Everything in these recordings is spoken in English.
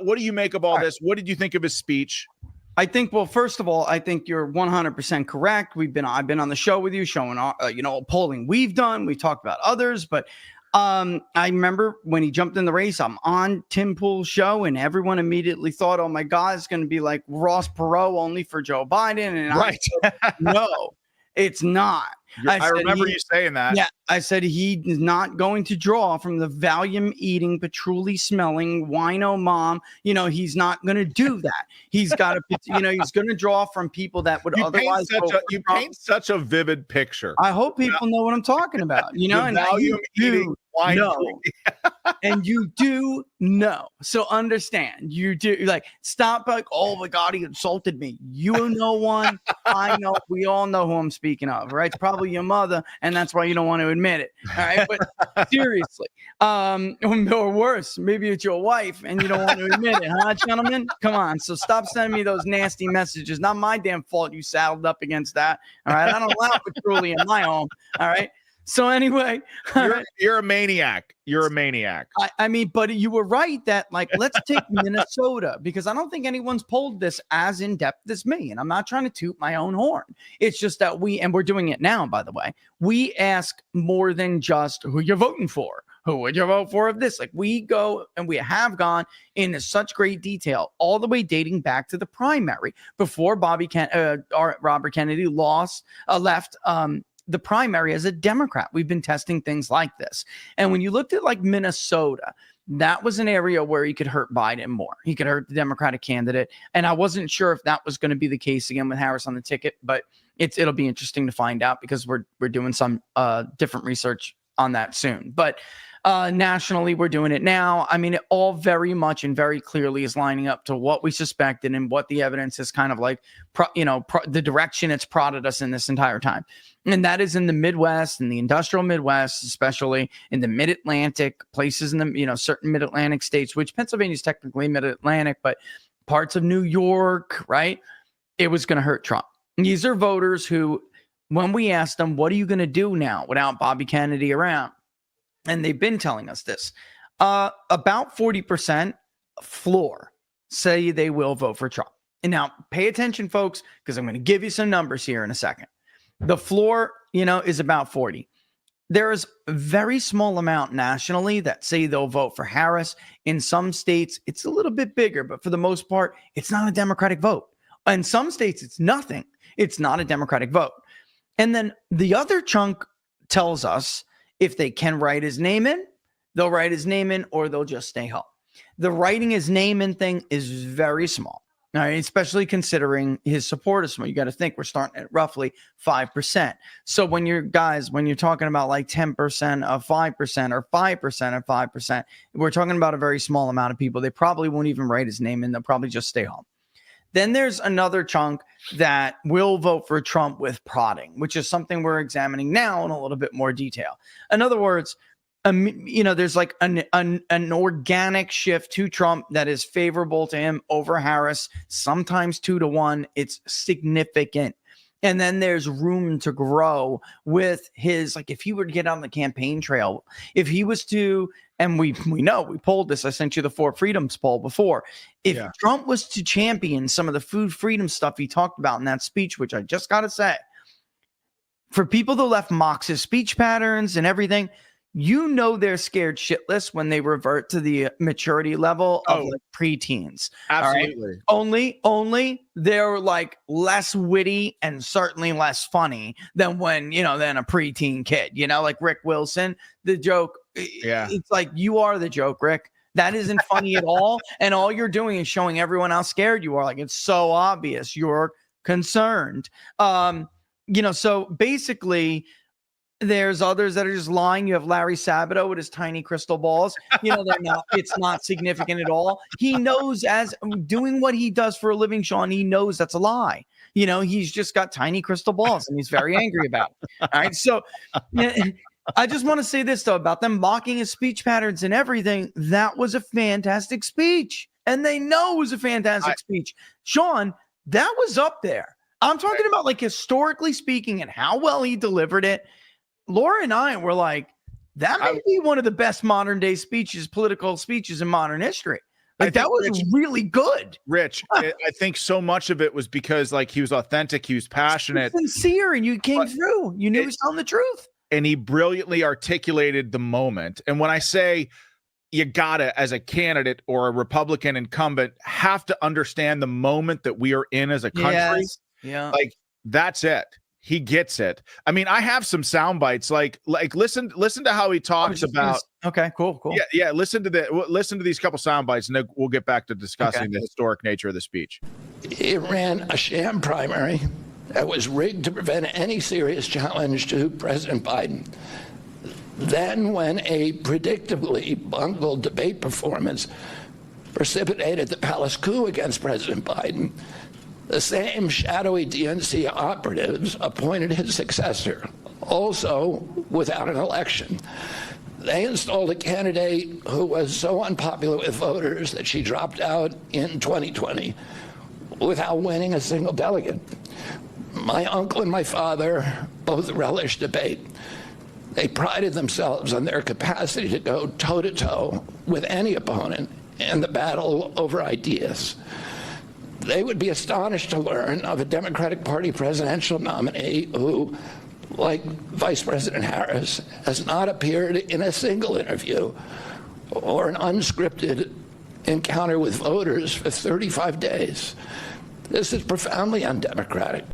What do you make of all this? What did you think of his speech? I think, well, first of all, I think you're 100% correct. I've been on the show with you showing, polling we've done. We've talked about others, but I remember when he jumped in the race, I'm on Tim Pool's show and everyone immediately thought, oh my God, it's going to be like Ross Perot only for Joe Biden. And right. I said, no, it's not. I remember you saying that. Yeah, I said he is not going to draw from the Valium-eating, patchouli smelling, wino mom. He's not going to do that. He's got to, he's going to draw from people that would otherwise. You paint such a vivid picture. I hope people know what I'm talking about. And Valium-eating, wine and you do know. So understand, you do stop oh my God, he insulted me. You know one, I know, we all know who I'm speaking of, right? It's probably your mother, and that's why you don't want to admit it. All right, but seriously, or worse, maybe it's your wife and you don't want to admit it, huh, gentlemen? Come on, so stop sending me those nasty messages. Not my damn fault you saddled up against that. All right, I don't allow patchouli in my home. All right. So anyway, you're a maniac. You're a maniac. I mean, but you were right that let's take Minnesota, because I don't think anyone's polled this as in depth as me. And I'm not trying to toot my own horn. It's just that we're doing it now, by the way. We ask more than just who you're voting for. Who would you vote for of this? We go and we have gone into such great detail, all the way dating back to the primary before Robert Kennedy left the primary as a Democrat. We've been testing things like this. And when you looked at Minnesota, that was an area where he could hurt Biden more. He could hurt the Democratic candidate. And I wasn't sure if that was going to be the case again with Harris on the ticket, but it'll be interesting to find out, because we're doing some different research on that soon. But nationally, we're doing it now. I mean, it all very much and very clearly is lining up to what we suspected and what the evidence is kind of the direction it's prodded us in this entire time. And that is in the Midwest, in the industrial Midwest, especially in the Mid-Atlantic, places in the, certain Mid-Atlantic states, which Pennsylvania is technically Mid-Atlantic, but parts of New York, right? It was going to hurt Trump. These are voters who, when we asked them, what are you going to do now without Bobby Kennedy around? And they've been telling us this. About 40% floor say they will vote for Trump. And now pay attention, folks, because I'm going to give you some numbers here in a second. The floor, is about 40. There is a very small amount nationally that say they'll vote for Harris. In some states, it's a little bit bigger, but for the most part, it's not a Democratic vote. In some states, it's nothing. It's not a Democratic vote. And then the other chunk tells us if they can write his name in, they'll write his name in, or they'll just stay home. The writing his name in thing is very small. All right, especially considering his support is small. You got to think we're starting at roughly 5%. So when you're talking about 10% of 5% or 5% of 5%, we're talking about a very small amount of people. They probably won't even write his name in. They'll probably just stay home. Then there's another chunk that will vote for Trump with prodding, which is something we're examining now in a little bit more detail. In other words, there's an organic shift to Trump that is favorable to him over Harris, sometimes 2-1. It's significant. And then there's room to grow with his, if he were to get on the campaign trail, if he was to, and we know, we polled this, I sent you the 4 Freedoms poll before. If Trump was to champion some of the food freedom stuff he talked about in that speech, which I just got to say, for people that left mocks his speech patterns and everything, they're scared shitless when they revert to the maturity level of preteens. Absolutely. Right? Only they're less witty and certainly less funny than when, than a preteen kid, like Rick Wilson. The joke, it's you are the joke, Rick. That isn't funny at all. And all you're doing is showing everyone how scared you are. It's so obvious you're concerned. So basically, there's others that are just lying. You have Larry Sabato with his tiny crystal balls. They're not. It's not significant at all. He knows, as doing what he does for a living, Sean, he knows that's a lie. He's just got tiny crystal balls and he's very angry about it. All right. So I just want to say this, though, about them mocking his speech patterns and everything. That was a fantastic speech. And they know it was a fantastic speech. Sean, that was up there. I'm talking about historically speaking and how well he delivered it. Laura and I were that may be one of the best modern day political speeches in modern history. Like that was really good. Rich, I think so much of it was because like he was authentic, he was passionate, sincere, and you came through. You knew he was telling the truth. And he brilliantly articulated the moment. And when I say you gotta, as a candidate or a Republican incumbent, have to understand the moment that we are in as a country. Yes. Yeah. Like that's it. He gets it. I mean, I have some sound bites. Like listen to how he talks about. Okay, cool. Yeah. Listen to these couple sound bites, and then we'll get back to discussing the historic nature of the speech. It ran a sham primary that was rigged to prevent any serious challenge to President Biden. Then, when a predictably bungled debate performance precipitated the palace coup against President Biden, the same shadowy DNC operatives appointed his successor, also without an election. They installed a candidate who was so unpopular with voters that she dropped out in 2020 without winning a single delegate. My uncle and my father both relished debate. They prided themselves on their capacity to go toe-to-toe with any opponent in the battle over ideas. They would be astonished to learn of a Democratic Party presidential nominee who, like Vice President Harris, has not appeared in a single interview or an unscripted encounter with voters for 35 days. This is profoundly undemocratic.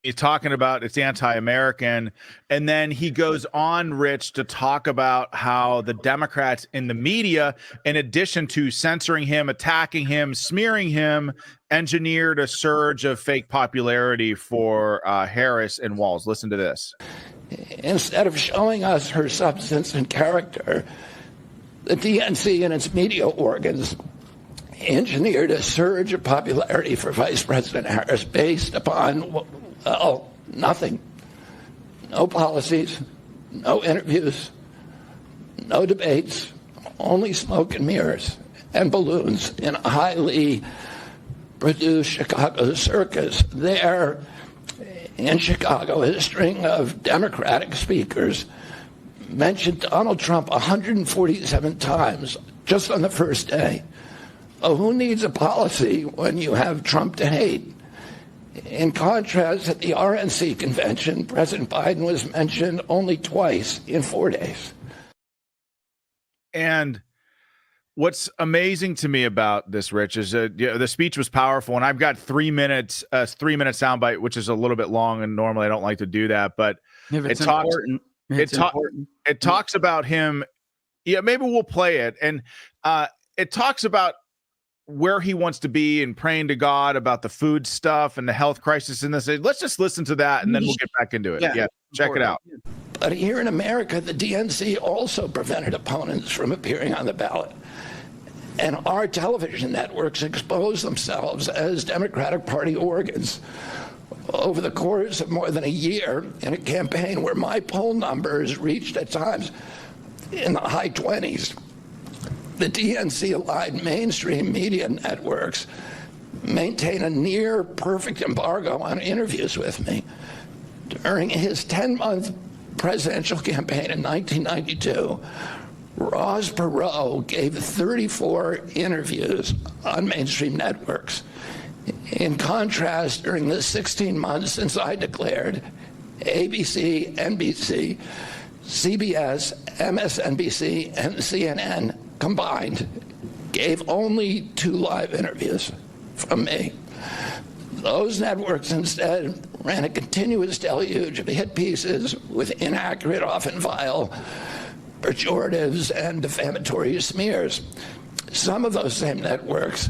He's talking about it's anti-American, and then he goes on, Rich, to talk about how the Democrats in the media, in addition to censoring him, attacking him, smearing him, engineered a surge of fake popularity for Harris and Walz. Listen to this. Instead of showing us her substance and character, the DNC and its media organs engineered a surge of popularity for Vice President Harris based upon nothing. No policies, no interviews, no debates, only smoke and mirrors and balloons in a highly produced Chicago circus. There in Chicago, a string of Democratic speakers mentioned Donald Trump 147 times just on the first day. Oh, who needs a policy when you have Trump to hate? In contrast, at the RNC convention, President Biden was mentioned only twice in 4 days. And what's amazing to me about this, Rich, is the speech was powerful, and I've got 3 minutes, 3-minute soundbite, which is a little bit long, and normally I don't like to do that, but it talks about him. Yeah, maybe we'll play it, and it talks about where he wants to be and praying to God about the food stuff and the health crisis in this. Let's just listen to that, and then we'll get back into it. Yeah, check it out. But here in America, the DNC also prevented opponents from appearing on the ballot. And our television networks exposed themselves as Democratic Party organs over the course of more than a year in a campaign where my poll numbers reached at times in the high 20s. The DNC-aligned mainstream media networks maintain a near-perfect embargo on interviews with me. During his 10-month presidential campaign in 1992, Ross Perot gave 34 interviews on mainstream networks. In contrast, during the 16 months since I declared, ABC, NBC, CBS, MSNBC, and CNN combined gave only 2 live interviews from me. Those networks instead ran a continuous deluge of hit pieces with inaccurate, often vile, pejoratives and defamatory smears. Some of those same networks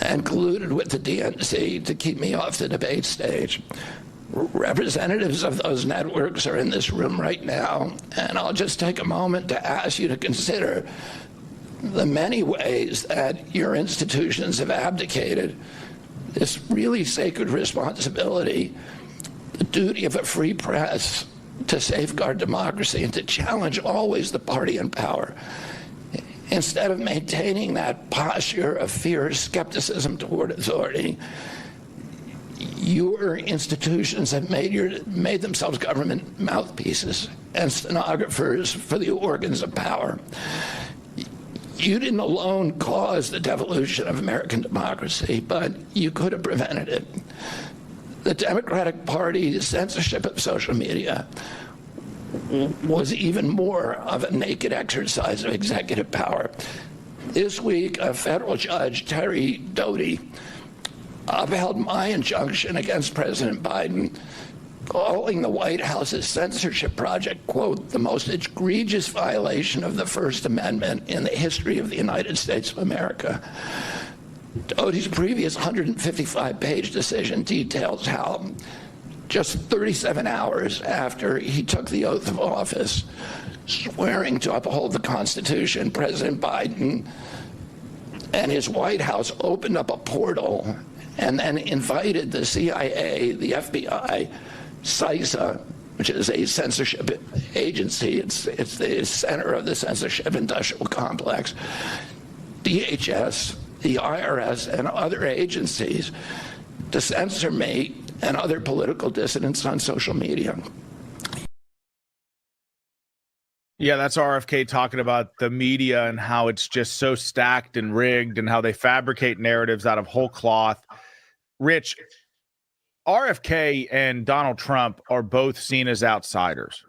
and colluded with the DNC to keep me off the debate stage. Representatives of those networks are in this room right now, and I'll just take a moment to ask you to consider the many ways that your institutions have abdicated this really sacred responsibility, the duty of a free press to safeguard democracy and to challenge always the party in power. Instead of maintaining that posture of fierce skepticism toward authority, your institutions have made themselves government mouthpieces and stenographers for the organs of power. You didn't alone cause the devolution of American democracy, but you could have prevented it. The Democratic Party's censorship of social media was even more of a naked exercise of executive power. This week, a federal judge, Terry Doty, upheld my injunction against President Biden, calling the White House's censorship project, quote, the most egregious violation of the First Amendment in the history of the United States of America. Doty's previous 155-page decision details how just 37 hours after he took the oath of office, swearing to uphold the Constitution, President Biden and his White House opened up a portal and then invited the CIA, the FBI, CISA, which is a censorship agency, it's the center of the censorship industrial complex, DHS, the IRS, and other agencies to censor me and other political dissidents on social media. Yeah, that's RFK talking about the media and how it's just so stacked and rigged and how they fabricate narratives out of whole cloth. Rich, RFK and Donald Trump are both seen as outsiders.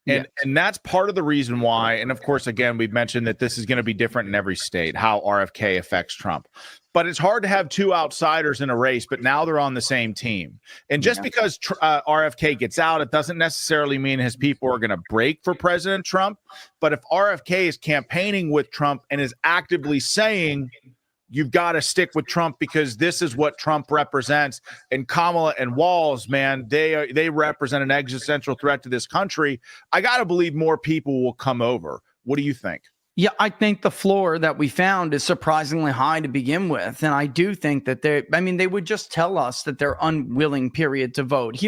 And that's part of the reason why, and of course, again, we've mentioned that this is going to be different in every state, how RFK affects Trump. But it's hard to have two outsiders in a race, but now they're on the same team. And just because RFK gets out, it doesn't necessarily mean his people are going to break for President Trump. But if RFK is campaigning with Trump and is actively saying, you've got to stick with Trump because this is what Trump represents. And Kamala and Walz, man, they represent an existential threat to this country. I got to believe more people will come over. What do you think? Yeah, I think the floor that we found is surprisingly high to begin with. And I do think that they would just tell us that they're unwilling, period, to vote.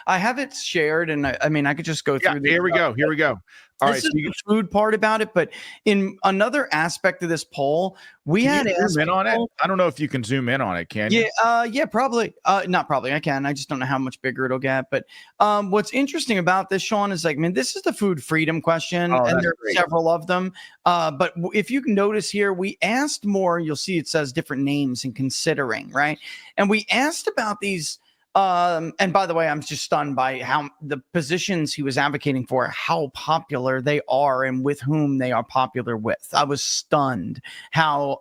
I have it shared, and I could just go through. Here we go. All right, this is the food part about it, but in another aspect of this poll, we had zoom in on it. I don't know if you can zoom in on it. Can you? Yeah, probably. Not probably. I can. I just don't know how much bigger it'll get. But what's interesting about this, Sean, is this is the food freedom question, and there are several of them. But if you can notice here, we asked more. You'll see it says different names and considering, right? And we asked about these. And by the way, I'm just stunned by how the positions he was advocating for, how popular they are and with whom they are popular with. I was stunned how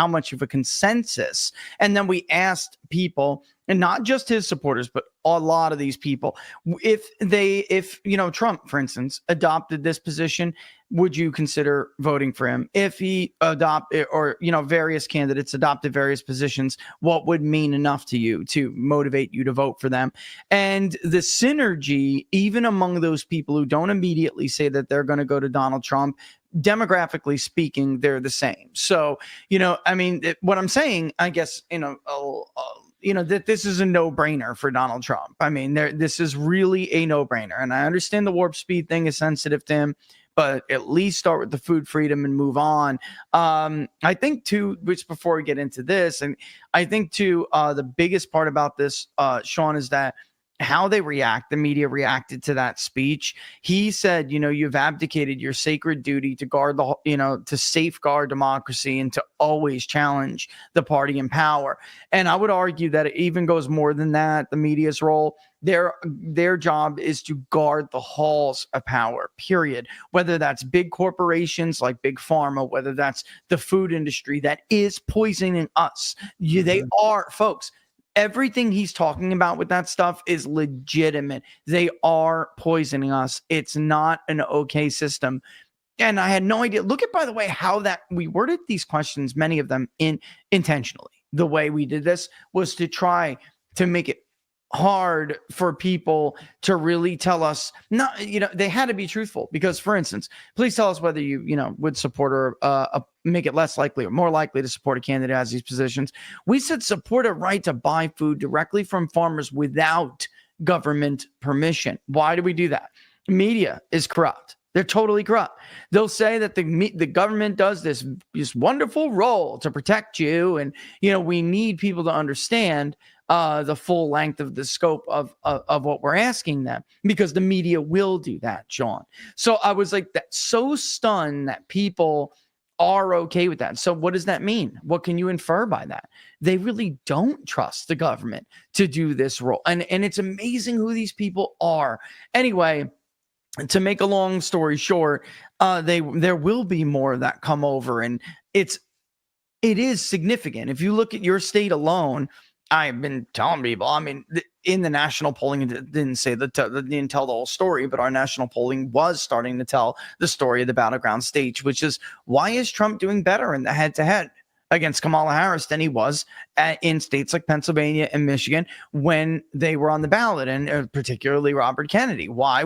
much of a consensus. And then we asked people, and not just his supporters, but a lot of these people, if Trump, for instance, adopted this position, would you consider voting for him? If he adopted, or various candidates adopted various positions, what would mean enough to you to motivate you to vote for them? And the synergy, even among those people who don't immediately say that they're going to go to Donald Trump, demographically speaking, they're the same. So, what I'm saying, I guess, that this is a no-brainer for Donald Trump. This is really a no-brainer. And I understand the warp speed thing is sensitive to him, but at least start with the food freedom and move on. I think too, which before we get into this, and I think too, the biggest part about this, Sean, is that how they react, the media reacted to that speech. He said, you've abdicated your sacred duty to guard to safeguard democracy and to always challenge the party in power. And I would argue that it even goes more than that. The media's role, their job is to guard the halls of power, period. Whether that's big corporations like Big Pharma, whether that's the food industry that is poisoning us. They are, folks. Everything he's talking about with that stuff is legitimate. They are poisoning us. It's not an okay system. And I had no idea. Look at, by the way, how that we worded these questions, many of them intentionally. The way we did this was to try to make it hard for people to really tell us, they had to be truthful. Because, for instance, please tell us whether you would support or make it less likely or more likely to support a candidate as these positions. We said support a right to buy food directly from farmers without government permission. Why do we do that? Media is corrupt. They're totally corrupt. They'll say that the government does this wonderful role to protect you, and we need people to understand the full length of the scope of what we're asking them, because the media will do that, Sean. So I was so stunned that people are okay with that. So what does that mean? What can you infer by that? They really don't trust the government to do this role. And it's amazing who these people are. Anyway, to make a long story short, there will be more that come over, and it is significant. If you look at your state alone, I've been telling people, I mean, in the national polling, it didn't say didn't tell the whole story, but our national polling was starting to tell the story of the battleground states, which is, why is Trump doing better in the head-to-head against Kamala Harris than he was in states like Pennsylvania and Michigan when they were on the ballot, and particularly Robert Kennedy? Why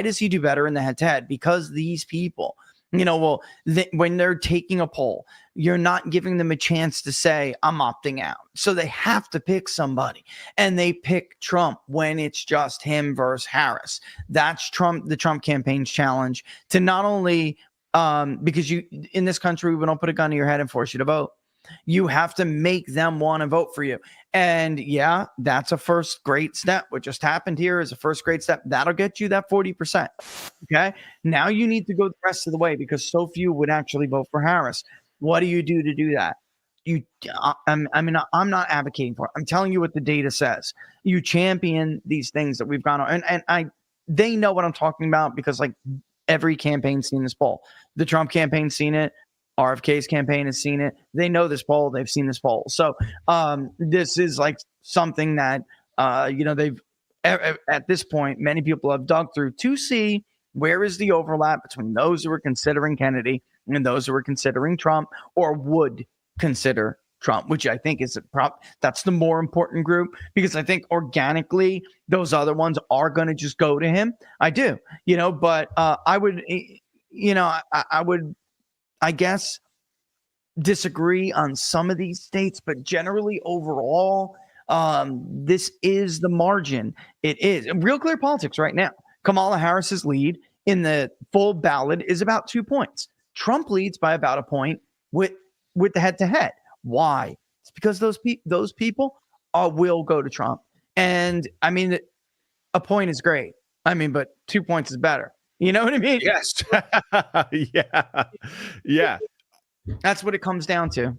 does he do better in the head-to-head? Because these people, when they're taking a poll, you're not giving them a chance to say, I'm opting out. So they have to pick somebody, and they pick Trump when it's just him versus Harris. That's the Trump campaign's challenge, to not only because in this country, we don't put a gun to your head and force you to vote. You have to make them want to vote for you. And yeah, that's a first great step. What just happened here is a first great step. That'll get you that 40%. Okay. Now you need to go the rest of the way, because so few would actually vote for Harris. What do you do to do that? I'm not advocating for it. I'm telling you what the data says. You champion these things that we've gone on. And they know what I'm talking about, because like every campaign's seen this poll. The Trump campaign's seen it. RFK's campaign has seen it. They know this poll. They've seen this poll. So this is like something that, they've, at this point, many people have dug through to see where is the overlap between those who are considering Kennedy and those who are considering Trump, or would consider Trump, which I think is that's the more important group, because I think organically those other ones are going to just go to him. I do, but I would, I would, I guess, disagree on some of these states, but generally overall, this is the margin. It is Real Clear Politics right now. Kamala Harris's lead in the full ballot is about 2 points. Trump leads by about a point with the head-to-head. Why? It's because those people will go to Trump. And I mean, a point is great. I mean, but 2 points is better. You know what I mean? Yes. Yeah. That's what it comes down to.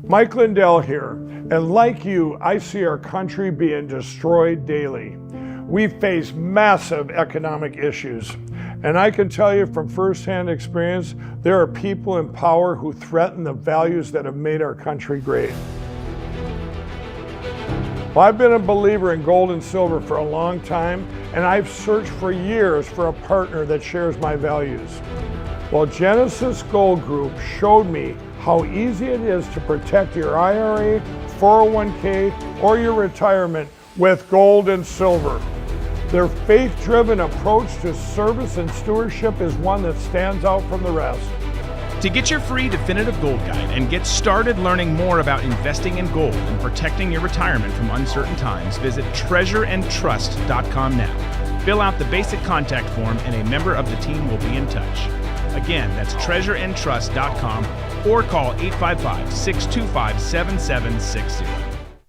Mike Lindell here, and like you, I see our country being destroyed daily. We face massive economic issues, and I can tell you from firsthand experience, there are people in power who threaten the values that have made our country great. Well, I've been a believer in gold and silver for a long time, and I've searched for years for a partner that shares my values. Well, Genesis Gold Group showed me how easy it is to protect your IRA, 401k, or your retirement with gold and silver. Their faith-driven approach to service and stewardship is one that stands out from the rest. To get your free definitive gold guide and get started learning more about investing in gold and protecting your retirement from uncertain times, visit treasureandtrust.com now. Fill out the basic contact form and a member of the team will be in touch. Again, that's treasureandtrust.com, or call 855-625-7760.